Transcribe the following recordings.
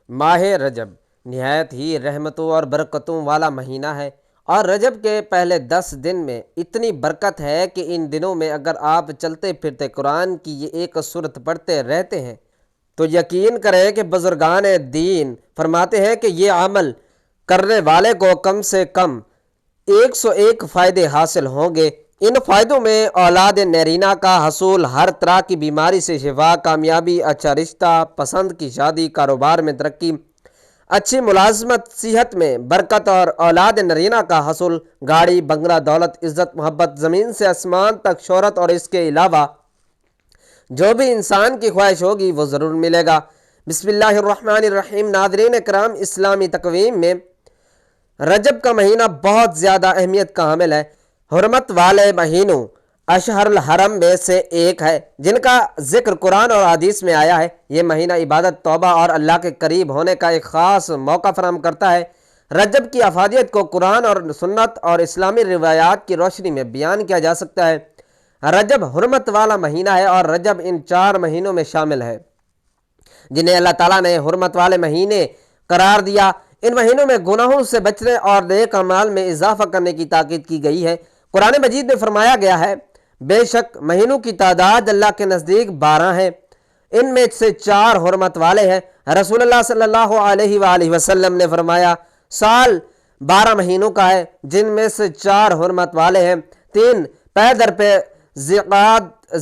ماہ رجب نہایت ہی رحمتوں اور برکتوں والا مہینہ ہے، اور رجب کے پہلے 10 دن میں اتنی برکت ہے کہ ان دنوں میں اگر آپ چلتے پھرتے قرآن کی یہ ایک سورت پڑھتے رہتے ہیں تو یقین کریں کہ بزرگان دین فرماتے ہیں کہ یہ عمل کرنے والے کو کم سے کم 101 فائدے حاصل ہوں گے۔ ان فائدوں میں اولاد نرینہ کا حصول، ہر طرح کی بیماری سے شفا، کامیابی، اچھا رشتہ، پسند کی شادی، کاروبار میں ترقی، اچھی ملازمت، صحت میں برکت اور اولاد نرینہ کا حصول، گاڑی، بنگلہ، دولت، عزت، محبت، زمین سے آسمان تک شہرت، اور اس کے علاوہ جو بھی انسان کی خواہش ہوگی وہ ضرور ملے گا۔ بسم اللہ الرحمن الرحیم۔ ناظرین کرام، اسلامی تقویم میں رجب کا مہینہ بہت زیادہ اہمیت کا حامل ہے۔ حرمت والے مہینوں اشہر الحرم میں سے ایک ہے جن کا ذکر قرآن اور حدیث میں آیا ہے۔ یہ مہینہ عبادت، توبہ اور اللہ کے قریب ہونے کا ایک خاص موقع فراہم کرتا ہے۔ رجب کی افادیت کو قرآن اور سنت اور اسلامی روایات کی روشنی میں بیان کیا جا سکتا ہے۔ رجب حرمت والا مہینہ ہے، اور رجب ان 4 مہینوں میں شامل ہے جنہیں اللہ تعالیٰ نے حرمت والے مہینے قرار دیا۔ ان مہینوں میں گناہوں سے بچنے اور نیک اعمال میں اضافہ کرنے کی تاکید کی گئی ہے۔ قرآن مجید میں فرمایا گیا ہے، بے شک مہینوں کی تعداد اللہ کے نزدیک 12 ہیں، ان میں سے 4 حرمت والے ہیں۔ رسول اللہ صلی اللہ علیہ وآلہ وسلم نے فرمایا، سال 12 مہینوں کا ہے، جن میں سے 4 حرمت والے ہیں، 3 پے در پہ ذی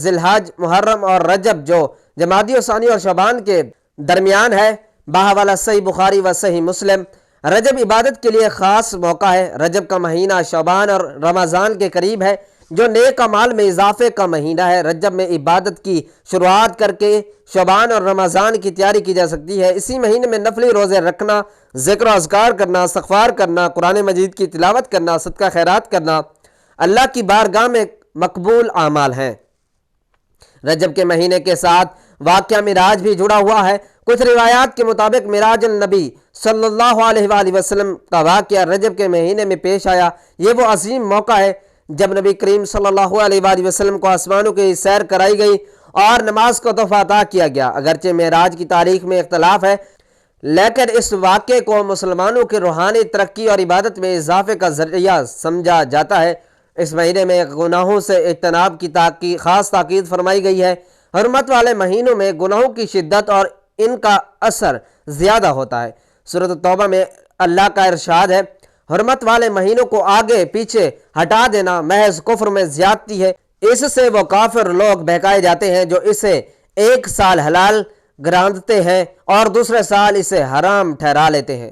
الحج، محرم اور رجب جو جمادی الثانی اور شعبان کے درمیان ہے۔ بحوالہ صحیح بخاری و صحیح مسلم۔ رجب عبادت کے لیے خاص موقع ہے۔ رجب کا مہینہ شعبان اور رمضان کے قریب ہے جو نیک اعمال میں اضافے کا مہینہ ہے۔ رجب میں عبادت کی شروعات کر کے شعبان اور رمضان کی تیاری کی جا سکتی ہے۔ اسی مہینے میں نفلی روزے رکھنا، ذکر و اذکار کرنا، استغفار کرنا، قرآن مجید کی تلاوت کرنا، صدقہ خیرات کرنا اللہ کی بارگاہ میں مقبول اعمال ہیں۔ رجب کے مہینے کے ساتھ واقعہ معراج بھی جڑا ہوا ہے۔ کچھ روایات کے مطابق معراج النبی صلی اللہ علیہ وآلہ وسلم کا واقعہ رجب کے مہینے میں پیش آیا۔ یہ وہ عظیم موقع ہے جب نبی کریم صلی اللہ علیہ وآلہ وسلم کو آسمانوں کی سیر کرائی گئی اور نماز کو تحفہ عطا کیا گیا۔ اگرچہ معراج کی تاریخ میں اختلاف ہے، لیکن اس واقعے کو مسلمانوں کی روحانی ترقی اور عبادت میں اضافے کا ذریعہ سمجھا جاتا ہے۔ اس مہینے میں گناہوں سے اجتناب کی خاص تاکید فرمائی گئی ہے۔ حرمت والے مہینوں میں گناہوں کی شدت اور ان کا اثر زیادہ ہوتا ہے۔ سورۃ توبہ میں اللہ کا ارشاد ہے، حرمت والے مہینوں کو آگے پیچھے ہٹا دینا محض کفر میں زیادتی ہے۔ اس سے وہ کافر لوگ بہکائے جاتے ہیں جو اسے ایک سال حلال گراندتے ہیں اور دوسرے سال اسے حرام ٹھہرا لیتے ہیں،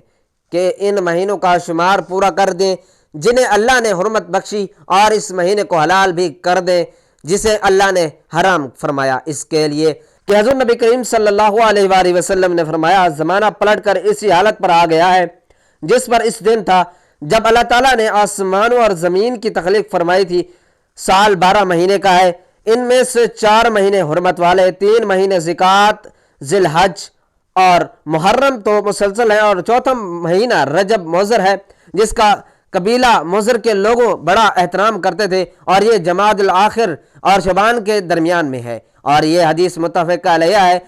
کہ ان مہینوں کا شمار پورا کر دیں جنہیں اللہ نے حرمت بخشی، اور اس مہینے کو حلال بھی کر دیں جسے اللہ نے حرام فرمایا، اس کے لیے کہ حضور نبی کریم صلی اللہ علیہ وآلہ وسلم نے فرمایا، زمانہ پلٹ کر اسی حالت پر آ گیا ہے جس پر اس دن تھا جب اللہ تعالیٰ نے آسمانوں اور زمین کی تخلیق فرمائی تھی۔ سال 12 مہینے کا ہے، ان میں سے 4 مہینے حرمت والے، 3 مہینے ذکات، ذی الحج اور محرم تو مسلسل ہے، اور چوتھا مہینہ رجب مضر ہے جس کا قبیلہ مضر کے لوگوں بڑا احترام کرتے تھے، اور یہ جمادی الاخر اور شعبان کے درمیان میں ہے، اور یہ حدیث متفق علیہ ہے۔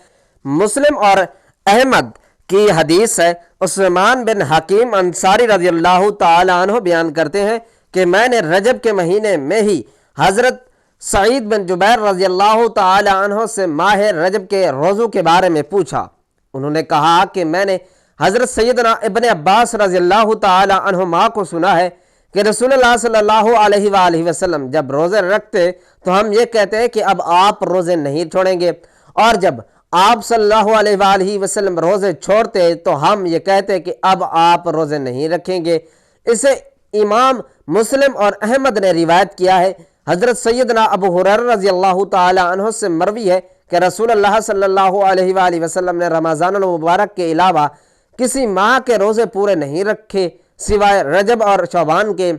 مسلم اور احمد کی حدیث ہے۔ عثمان بن حکیم انصاری رضی اللہ تعالی عنہ بیان کرتے ہیں کہ میں نے رجب کے مہینے میں ہی حضرت سعید بن جبیر رضی اللہ تعالی عنہ سے ماہ رجب کے روزوں کے بارے میں پوچھا۔ انہوں نے کہا کہ میں نے حضرت سیدنا ابن عباس رضی اللہ تعالی عنہما کو سنا ہے کہ رسول اللہ صلی اللہ علیہ وآلہ وسلم جب روزے رکھتے تو ہم یہ کہتے ہیں کہ اب آپ روزے نہیں چھوڑیں گے، اور جب آپ صلی اللہ علیہ وآلہ وسلم روزے چھوڑتے تو ہم یہ کہتے کہ اب آپ روزے نہیں رکھیں گے۔ اسے امام مسلم اور احمد نے روایت کیا ہے۔ حضرت سیدنا ابو ہریرہ رضی اللہ تعالی عنہ سے مروی ہے کہ رسول اللہ صلی اللہ علیہ وآلہ وسلم نے رمضان المبارک کے علاوہ کسی ماہ کے روزے پورے نہیں رکھے سوائے رجب اور شعبان کے۔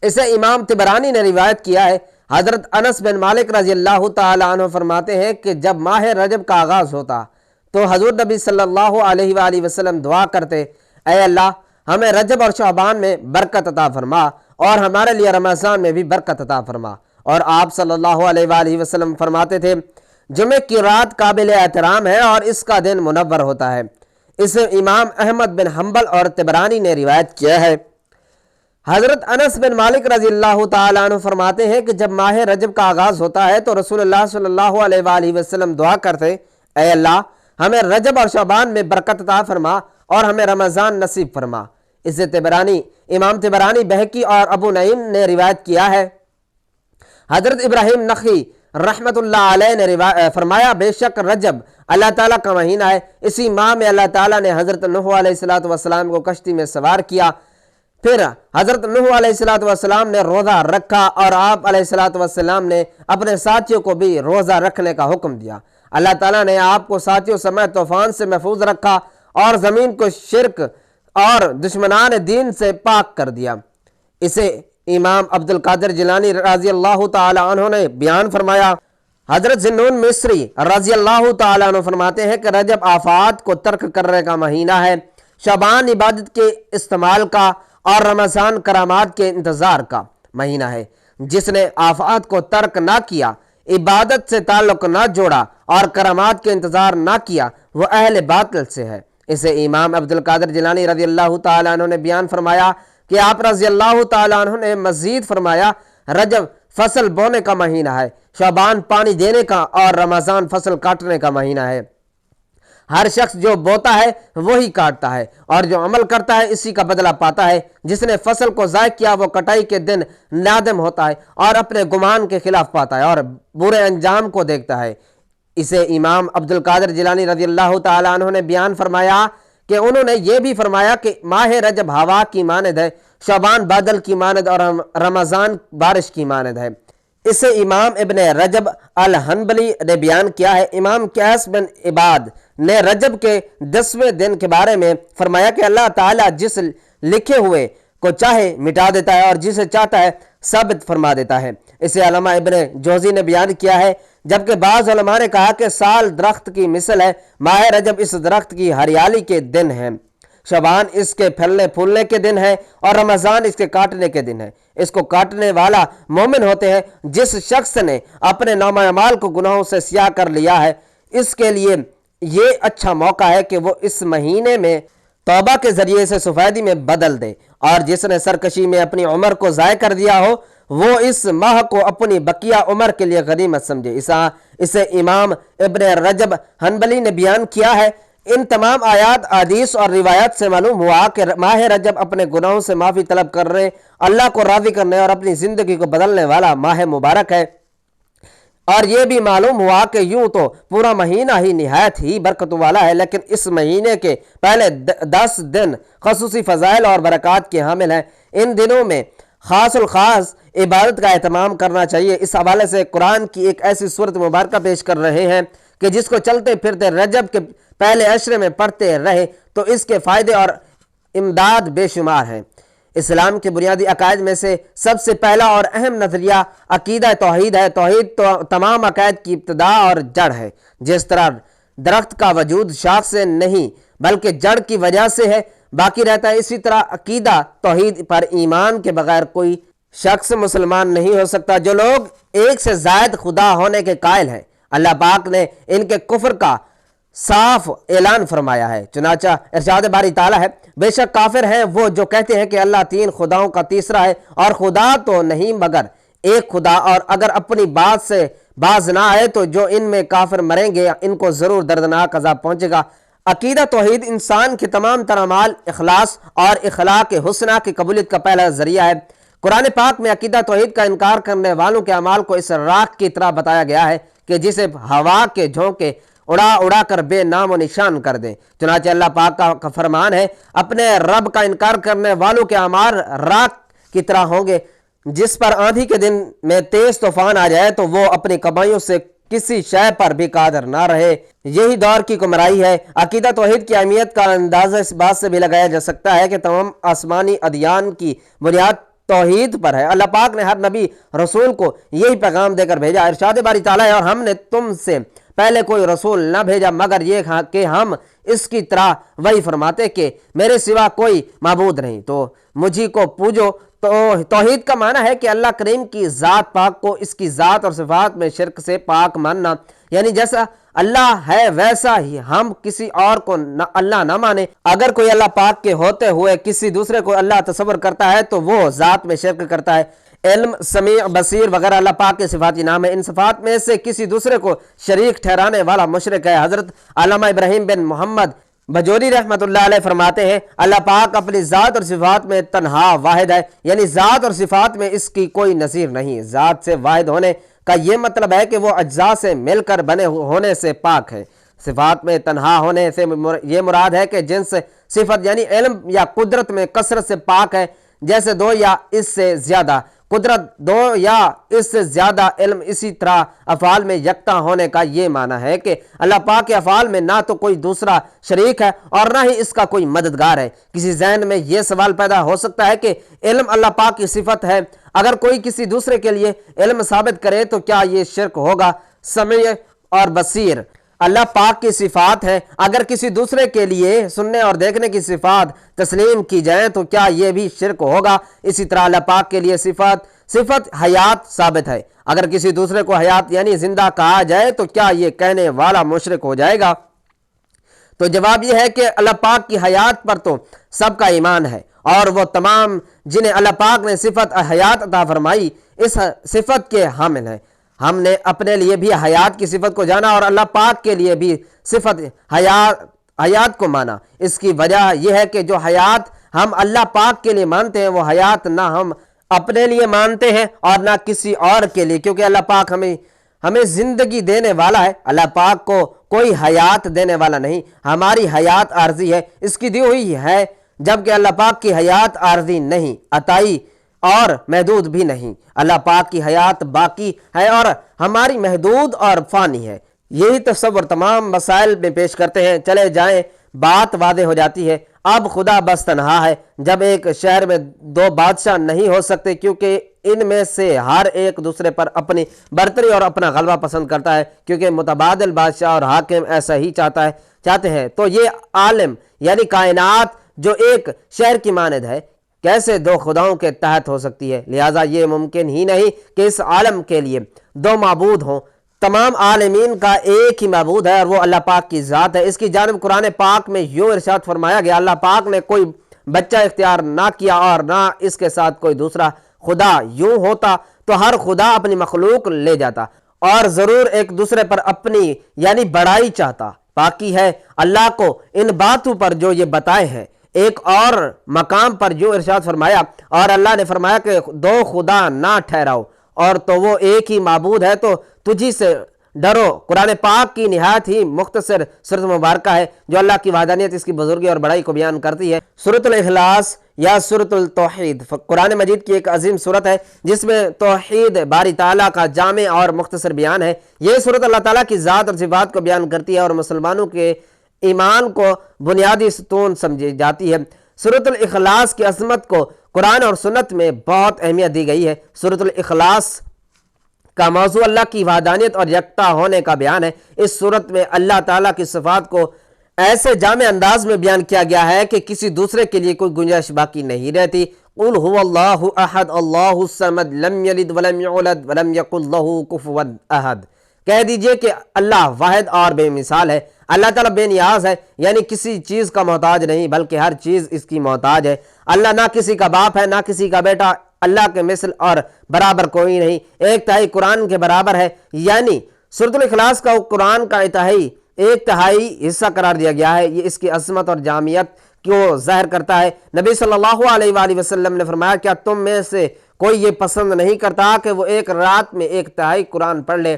اسے امام طبرانی نے روایت کیا ہے۔ حضرت انس بن مالک رضی اللہ تعالی عنہ فرماتے ہیں کہ جب ماہ رجب کا آغاز ہوتا تو حضور نبی صلی اللہ علیہ وآلہ وسلم دعا کرتے، اے اللہ ہمیں رجب اور شعبان میں برکت عطا فرما، اور ہمارے لیے رمضان میں بھی برکت عطا فرما۔ اور آپ صلی اللہ علیہ وآلہ وسلم فرماتے تھے، جمعہ کی رات قابل احترام ہے اور اس کا دن منور ہوتا ہے، اسے امام احمد بن حنبل اور طبرانی نے روایت کیا ہے۔ حضرت انس بن مالک رضی اللہ تعالیٰ عنہ فرماتے ہیں کہ جب ماہ رجب کا آغاز ہوتا ہے تو رسول اللہ صلی اللہ علیہ وآلہ وسلم دعا کرتے، اے اللہ ہمیں رجب اور شعبان میں برکت عطا فرما اور ہمیں رمضان نصیب فرما۔ اسے امام طبرانی، بہقی اور ابو نعیم نے روایت کیا ہے۔ حضرت ابراہیم نخعی رحمت اللہ علیہ نے فرمایا، بے شک رجب اللہ تعالیٰ کا مہینہ ہے، اسی ماہ میں اللہ تعالیٰ نے حضرت نوح علیہ السلام کو کشتی میں سوار کیا، پھر حضرت نوح علیہ السلام نے روزہ رکھا اور آپ علیہ السلام نے اپنے ساتھیوں کو بھی روزہ رکھنے کا حکم دیا۔ اللہ تعالیٰ نے آپ کو ساتھیوں سمیت طوفان سے محفوظ رکھا اور زمین کو شرک اور دشمنان دین سے پاک کر دیا۔ اسے امام عبد القادر جیلانی رضی اللہ تعالیٰ عنہ نے بیان فرمایا۔ حضرت ذنون مصری رضی اللہ تعالیٰ عنہ فرماتے ہیں کہ رجب آفات کو ترک کرنے کا مہینہ ہے، شعبان عبادت کے استعمال کا اور رمضان کرامات کے انتظار کا مہینہ ہے۔ جس نے آفات کو ترک نہ کیا، عبادت سے تعلق نہ جوڑا اور کرامات کے انتظار نہ کیا، وہ اہل باطل سے ہے۔ اسے امام عبد القادر جیلانی رضی اللہ تعالیٰ عنہ نے بیان فرمایا کہ آپ رضی اللہ تعالیٰ عنہ نے مزید فرمایا، رجب فصل بونے کا مہینہ ہے، شعبان پانی دینے کا اور رمضان فصل کاٹنے کا مہینہ ہے۔ ہر شخص جو بوتا ہے وہی کاٹتا ہے اور جو عمل کرتا ہے اسی کا بدلہ پاتا ہے۔ جس نے فصل کو ضائع کیا وہ کٹائی کے دن نادم ہوتا ہے اور اپنے گمان کے خلاف پاتا ہے اور برے انجام کو دیکھتا ہے۔ اسے امام عبد القادر جیلانی رضی اللہ تعالیٰ عنہ نے بیان فرمایا کہ انہوں نے یہ بھی فرمایا کہ ماہ رجب ہوا کی مانند ہے، شعبان بادل کی مانند اور رمضان بارش کی مانند ہے۔ اسے امام ابن رجب الحنبلی نے بیان کیا ہے۔ امام قیس بن عباد نے رجب کے 10ویں دن کے بارے میں فرمایا کہ اللہ تعالیٰ جس لکھے ہوئے کو چاہے مٹا دیتا ہے اور جسے چاہتا ہے ثابت فرما دیتا ہے۔ اسے علامہ ابن جوزی نے بیان کیا ہے، جبکہ بعض علماء نے کہا کہ سال درخت کی مثل ہے، ماہ رجب اس درخت کی ہریالی کے دن ہے، شعبان اس کے پھلنے پھولنے کے دن ہے اور رمضان اس کے کاٹنے کے دن ہے۔ اس کو کاٹنے والا مومن ہوتے ہیں۔ جس شخص نے اپنے نامہ اعمال کو گناہوں سے سیاہ کر لیا ہے، اس کے لیے یہ اچھا موقع ہے کہ وہ اس مہینے میں توبہ کے ذریعے سے سفیدی میں بدل دے، اور جس نے سرکشی میں اپنی عمر کو ضائع کر دیا ہو وہ اس ماہ کو اپنی بقیہ عمر کے لیے غنیمت سمجھے۔ اسے امام ابن رجب حنبلی نے بیان کیا ہے۔ ان تمام آیات، احادیث اور روایات سے معلوم ہوا کہ ماہ رجب اپنے گناہوں سے معافی طلب کرنے، اللہ کو راضی کرنے اور اپنی زندگی کو بدلنے والا ماہ مبارک ہے۔ اور یہ بھی معلوم ہوا کہ یوں تو پورا مہینہ ہی نہایت ہی برکت والا ہے، لیکن اس مہینے کے پہلے 10 دن خصوصی فضائل اور برکات کے حامل ہیں۔ ان دنوں میں خاص الخاص عبادت کا اہتمام کرنا چاہیے۔ اس حوالے سے قرآن کی ایک ایسی صورت مبارکہ پیش کر رہے ہیں کہ جس کو چلتے پھرتے رجب کے پہلے عشرے میں پڑھتے رہے تو اس کے فائدے اور امداد بے شمار ہیں۔ اسلام کے بنیادی عقائد میں سے سب سے پہلا اور اہم نظریہ عقیدہ توحید ہے۔ توحید تو تمام عقائد کی ابتدا اور جڑ ہے۔ جس طرح درخت کا وجود شاخ سے نہیں بلکہ جڑ کی وجہ سے ہے باقی رہتا ہے، اسی طرح عقیدہ توحید پر ایمان کے بغیر کوئی شخص مسلمان نہیں ہو سکتا۔ جو لوگ ایک سے زائد خدا ہونے کے قائل ہیں، اللہ پاک نے ان کے کفر کا صاف اعلان فرمایا ہے۔ چنانچہ ارشاد باری تعالیٰ ہے، بے شک کافر ہیں وہ جو کہتے ہیں کہ اللہ 3 خداؤں کا تیسرا ہے، اور خدا تو نہیں مگر ایک خدا، اور اگر اپنی بات سے باز نہ آئے تو جو ان میں کافر مریں گے ان کو ضرور دردناک عذاب پہنچے گا۔ عقیدہ توحید انسان کے تمام تر اعمال، اخلاص اور اخلاق حسنہ کی قبولیت کا پہلا ذریعہ ہے۔ قرآن پاک میں عقیدہ توحید کا انکار کرنے والوں کے اعمال کو اس راکھ کی طرح بتایا گیا ہے کہ جسے ہوا کے جھونکے اڑا اڑا کر بے نام و نشان کر دیں۔ چنانچہ اللہ پاک کا فرمان ہے، اپنے رب کا انکار کرنے والوں کے اعمال راکھ کی طرح ہوں گے، جس پر آندھی کے دن میں تیز طوفان آ جائے تو وہ اپنی کمائیوں سے کسی شے پر بھی قادر نہ رہے۔ یہی دور کی گمراہی ہے۔ عقیدہ توحید کی اہمیت کا اندازہ اس بات سے بھی لگایا جا سکتا ہے کہ تمام آسمانی ادیان کی بنیاد توحید پر ہے۔ اللہ پاک نے ہر نبی رسول کو یہی پیغام دے کر بھیجا۔ ارشاد باری تعالیٰ ہے، اور ہم نے تم سے پہلے کوئی رسول نہ بھیجا مگر یہ کہ ہم اس کی طرح وہی فرماتے کہ میرے سوا کوئی معبود نہیں، تو مجھے کو پوجو۔ تو توحید کا معنی ہے کہ اللہ کریم کی ذات پاک کو اس کی ذات اور صفات میں شرک سے پاک ماننا، یعنی جیسا اللہ ہے ویسا ہی ہم کسی اور کو اللہ نہ مانے۔ اگر کوئی اللہ پاک کے ہوتے ہوئے کسی دوسرے کو اللہ تصور کرتا ہے تو وہ ذات میں شرک کرتا ہے۔ علم، سمیع، بصیر وغیرہ اللہ پاک کے صفاتی نام ہے۔ ان صفات میں سے کسی دوسرے کو شریک ٹھہرانے والا مشرک ہے۔ حضرت علامہ ابراہیم بن محمد بجوری رحمۃ اللہ علیہ فرماتے ہیں اللہ پاک اپنی ذات اور صفات میں تنہا واحد ہے، یعنی ذات اور صفات میں اس کی کوئی نظیر نہیں۔ ذات سے واحد ہونے کا یہ مطلب ہے کہ وہ اجزاء سے مل کر بنے ہونے سے پاک ہے۔ صفات میں تنہا ہونے سے یہ مراد ہے کہ جنس صفت یعنی علم یا قدرت میں کثرت سے پاک ہے، جیسے دو یا اس سے زیادہ قدرت، دو یا اس سے زیادہ علم۔ اسی طرح افعال میں یکتا ہونے کا یہ معنی ہے کہ اللہ پاک کے افعال میں نہ تو کوئی دوسرا شریک ہے اور نہ ہی اس کا کوئی مددگار ہے۔ کسی ذہن میں یہ سوال پیدا ہو سکتا ہے کہ علم اللہ پاک کی صفت ہے، اگر کوئی کسی دوسرے کے لیے علم ثابت کرے تو کیا یہ شرک ہوگا؟ سمیع اور بصیر اللہ پاک کی صفات ہے، اگر کسی دوسرے کے لیے سننے اور دیکھنے کی صفات تسلیم کی جائیں تو کیا یہ بھی شرک ہوگا؟ اسی طرح اللہ پاک کے لیے صفت حیات ثابت ہے، اگر کسی دوسرے کو حیات یعنی زندہ کہا جائے تو کیا یہ کہنے والا مشرک ہو جائے گا؟ تو جواب یہ ہے کہ اللہ پاک کی حیات پر تو سب کا ایمان ہے، اور وہ تمام جنہیں اللہ پاک نے صفت حیات عطا فرمائی اس صفت کے حامل ہیں۔ ہم نے اپنے لیے بھی حیات کی صفت کو جانا اور اللہ پاک کے لیے بھی صفت حیات کو مانا۔ اس کی وجہ یہ ہے کہ جو حیات ہم اللہ پاک کے لیے مانتے ہیں وہ حیات نہ ہم اپنے لیے مانتے ہیں اور نہ کسی اور کے لیے، کیونکہ اللہ پاک ہمیں زندگی دینے والا ہے، اللہ پاک کو کوئی حیات دینے والا نہیں۔ ہماری حیات عارضی ہے، اس کی دی ہوئی ہے، جبکہ اللہ پاک کی حیات عارضی نہیں، عطائی اور محدود بھی نہیں۔ اللہ پاک کی حیات باقی ہے اور ہماری محدود اور فانی ہے۔ یہی تصور تمام مسائل میں پیش کرتے ہیں، چلے جائیں بات واضح ہو جاتی ہے۔ اب خدا بس تنہا ہے۔ جب ایک شہر میں دو بادشاہ نہیں ہو سکتے کیونکہ ان میں سے ہر ایک دوسرے پر اپنی برتری اور اپنا غلبہ پسند کرتا ہے، کیونکہ متبادل بادشاہ اور حاکم ایسا ہی چاہتے ہیں، تو یہ عالم یعنی کائنات جو ایک شہر کی مانند ہے کیسے دو خداؤں کے تحت ہو سکتی ہے؟ لہٰذا یہ ممکن ہی نہیں کہ اس عالم کے لیے دو معبود ہوں۔ تمام عالمین کا ایک ہی معبود ہے اور وہ اللہ پاک کی ذات ہے۔ اس کی جانب قرآن پاک میں یوں ارشاد فرمایا گیا، اللہ پاک نے کوئی بچہ اختیار نہ کیا اور نہ اس کے ساتھ کوئی دوسرا خدا، یوں ہوتا تو ہر خدا اپنی مخلوق لے جاتا اور ضرور ایک دوسرے پر اپنی یعنی بڑائی چاہتا۔ باقی ہے اللہ کو ان باتوں پر جو یہ بتائے ہیں۔ ایک اور مقام پر جو ارشاد فرمایا، اور اللہ نے فرمایا کہ دو خدا نہ ٹھہراؤ، اور تو وہ ایک ہی معبود ہے تو تجھی سے ڈرو۔ قرآن پاک کی نہایت ہی مختصر سورۃ مبارکہ ہے جو اللہ کی وحدانیت، اس کی بزرگی اور بڑائی کو بیان کرتی ہے۔ سورۃ الاخلاص یا سورۃ التوحید قرآن مجید کی ایک عظیم سورت ہے جس میں توحید باری تعالیٰ کا جامع اور مختصر بیان ہے۔ یہ سورت اللہ تعالیٰ کی ذات اور صفات کو بیان کرتی ہے اور مسلمانوں کے ایمان کو بنیادی ستون سمجھی جاتی ہے۔ سورۃ الاخلاص کی عظمت کو قرآن اور سنت میں بہت اہمیت دی گئی ہے۔ سورۃ الاخلاص کا موضوع اللہ کی وحدانیت اور یکتا ہونے کا بیان ہے۔ اس سورت میں اللہ تعالیٰ کی صفات کو ایسے جامع انداز میں بیان کیا گیا ہے کہ کسی دوسرے کے لیے کوئی گنجائش باقی نہیں رہتی۔ قل هو اللہ احد اللہ الصمد لم یلد ولم یولد ولم یکن لہ کفوا احد۔ کہہ دیجئے کہ اللہ واحد اور بے مثال ہے، اللہ تعالیٰ بے نیاز ہے، یعنی کسی چیز کا محتاج نہیں بلکہ ہر چیز اس کی محتاج ہے۔ اللہ نہ کسی کا باپ ہے نہ کسی کا بیٹا، اللہ کے مثل اور برابر کوئی نہیں، ایک تہائی قرآن کے برابر ہے، یعنی سورۃ الاخلاص کا قرآن کا ایک تہائی حصہ قرار دیا گیا ہے۔ یہ اس کی عظمت اور جامعیت کو ظاہر کرتا ہے۔ نبی صلی اللہ علیہ وآلہ وسلم نے فرمایا، کیا تم میں سے کوئی یہ پسند نہیں کرتا کہ وہ ایک رات میں ایک تہائی قرآن پڑھ لے؟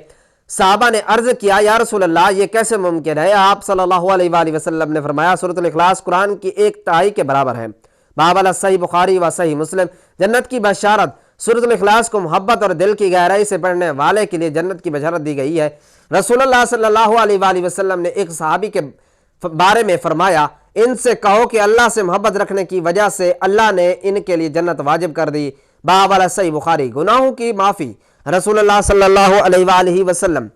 صحابہ نے عرض کیا، یا رسول اللہ یہ کیسے ممکن ہے؟ آپ صلی اللہ علیہ وآلہ وسلم نے فرمایا، سورۃ الاخلاص قرآن کی ایک تہائی کے برابر ہے۔ باب صحیح بخاری و صحیح مسلم۔ جنت کی بشارت۔ سورۃ الاخلاص کو محبت اور دل کی گہرائی سے پڑھنے والے کے لیے جنت کی بشارت دی گئی ہے۔ رسول اللہ صلی اللہ علیہ وآلہ وسلم نے ایک صحابی کے بارے میں فرمایا، ان سے کہو کہ اللہ سے محبت رکھنے کی وجہ سے اللہ نے ان کے لیے جنت واجب کر دی۔ باب صحیح بخاری۔ گناہوں کی معافی۔ رسول اللہ صلی اللہ علیہ وآلہ وسلم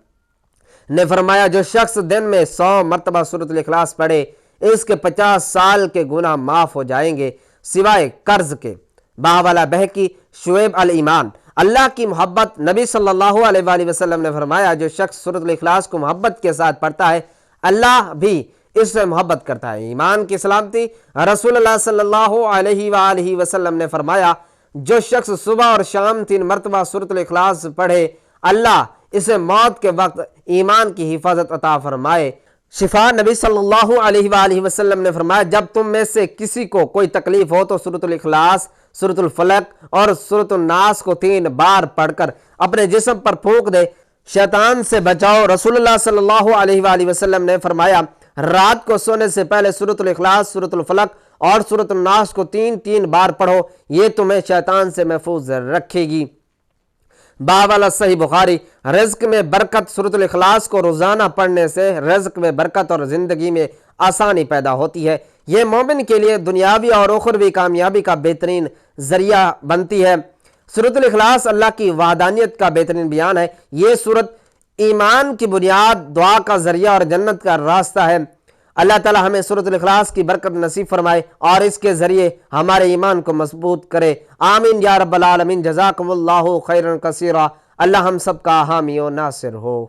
نے فرمایا، جو شخص دن میں 100 مرتبہ سورۃ الاخلاص پڑھے اس کے 50 سال کے گناہ معاف ہو جائیں گے سوائے قرض کے۔ باب بہکی۔ شعیب الایمان۔ اللہ کی محبت، نبی صلی اللہ علیہ وآلہ وسلم نے فرمایا جو شخص سورۃ الاخلاص کو محبت کے ساتھ پڑھتا ہے اللہ بھی اس سے محبت کرتا ہے۔ ایمان کی سلامتی، رسول اللہ صلی اللہ علیہ وآلہ وسلم نے فرمایا جو شخص صبح اور شام 3 مرتبہ سورۃ الاخلاص پڑھے اللہ اسے موت کے وقت ایمان کی حفاظت عطا فرمائے۔ شفا، نبی صلی اللہ علیہ وآلہ وسلم نے فرمایا جب تم میں سے کسی کو کوئی تکلیف ہو تو سورۃ الاخلاص، سورۃ الفلق اور سورۃ الناس کو 3 بار پڑھ کر اپنے جسم پر پھونک دے، شیطان سے بچاؤ۔ رسول اللہ صلی اللہ علیہ وآلہ وسلم نے فرمایا رات کو سونے سے پہلے سورۃ الاخلاص، سورۃ الفلق اور سورۃ الناس کو 3 بار پڑھو، یہ تمہیں شیطان سے محفوظ رکھے گی۔ باب والا صحیح بخاری، رزق میں برکت۔ سورۃ الاخلاص کو روزانہ پڑھنے سے رزق میں برکت اور زندگی میں آسانی پیدا ہوتی ہے۔ یہ مومن کے لیے دنیاوی اور اخروی کامیابی کا بہترین ذریعہ بنتی ہے۔ سورۃ الاخلاص اللہ کی وحدانیت کا بہترین بیان ہے۔ یہ سورت ایمان کی بنیاد، دعا کا ذریعہ اور جنت کا راستہ ہے۔ اللہ تعالی ہمیں سورۃ الاخلاص کی برکت نصیب فرمائے اور اس کے ذریعے ہمارے ایمان کو مضبوط کرے، آمین یا رب العالمین۔ جزاکم اللہ خیرا کثیرا۔ اللہ ہم سب کا حامی و ناصر ہو۔